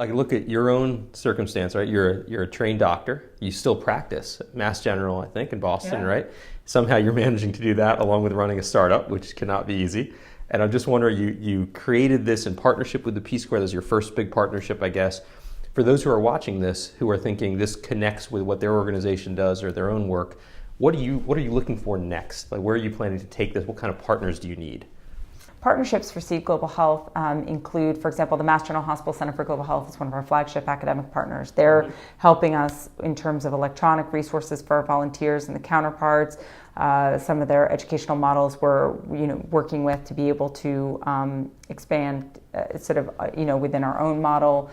like look at your own circumstance, right? You're a trained doctor. You still practice at Mass General, I think, in Boston, right? Somehow you're managing to do that along with running a startup, which cannot be easy. And I'm just wondering, you created this in partnership with the Peace Corps. That was your first big partnership, I guess. For those who are watching this, who are thinking this connects with what their organization does or their own work, what are you looking for next? Like, where are you planning to take this? What kind of partners do you need? Partnerships for Seed Global Health include, for example, the Mass General Hospital Center for Global Health is one of our flagship academic partners. They're helping us in terms of electronic resources for our volunteers and the counterparts. Some of their educational models we're working with to be able to expand within our own model.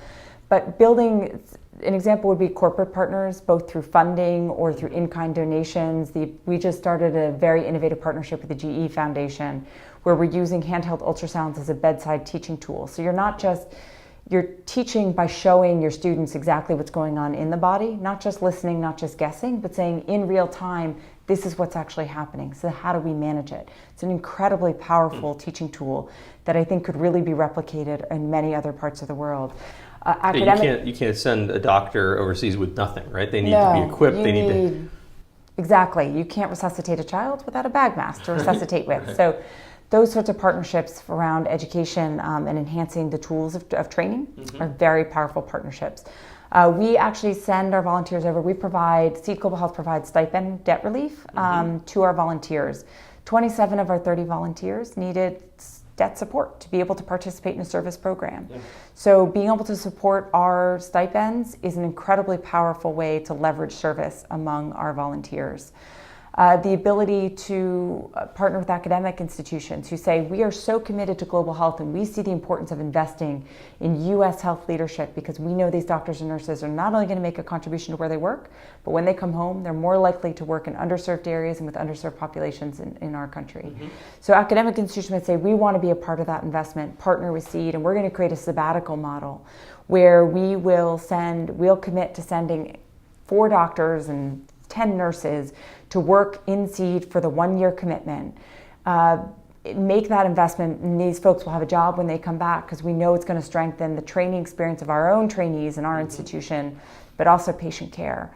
But building, an example would be corporate partners, both through funding or through in-kind donations. We just started a very innovative partnership with the GE Foundation, where we're using handheld ultrasounds as a bedside teaching tool. So you're teaching by showing your students exactly what's going on in the body, not just listening, not just guessing, but saying in real time, this is what's actually happening. So how do we manage it? It's an incredibly powerful teaching tool that I think could really be replicated in many other parts of the world. You can't send a doctor overseas with nothing, right? They need to be equipped. Exactly. You can't resuscitate a child without a bag mask to resuscitate with. So those sorts of partnerships around education and enhancing the tools of training are very powerful partnerships. We actually send our volunteers over. Seed Global Health provides stipend debt relief to our volunteers. 27 of our 30 volunteers needed debt support to be able to participate in a service program. So being able to support our stipends is an incredibly powerful way to leverage service among our volunteers. The ability to partner with academic institutions who say, we are so committed to global health and we see the importance of investing in U.S. health leadership because we know these doctors and nurses are not only going to make a contribution to where they work, but when they come home, they're more likely to work in underserved areas and with underserved populations in our country. So academic institutions would say, we want to be a part of that investment, partner with Seed, and we're going to create a sabbatical model where we'll commit to sending 4 doctors and 10 nurses to work in Seed for the 1-year commitment. Make that investment, and these folks will have a job when they come back because we know it's going to strengthen the training experience of our own trainees in our institution, but also patient care.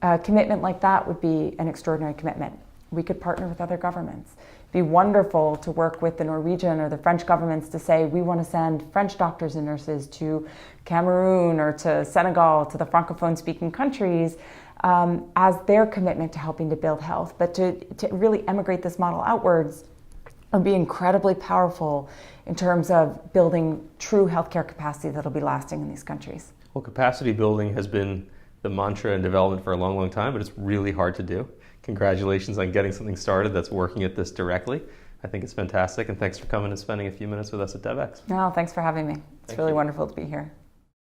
A commitment like that would be an extraordinary commitment. We could partner with other governments. It'd be wonderful to work with the Norwegian or the French governments to say, we want to send French doctors and nurses to Cameroon or to Senegal, to the Francophone speaking countries, as their commitment to helping to build health. But to really emigrate this model outwards would be incredibly powerful in terms of building true healthcare capacity that'll be lasting in these countries. Well, capacity building has been the mantra in development for a long, long time, but it's really hard to do. Congratulations on getting something started that's working at this directly. I think it's fantastic, and thanks for coming and spending a few minutes with us at Devex. No, thanks for having me. It's really wonderful to be here.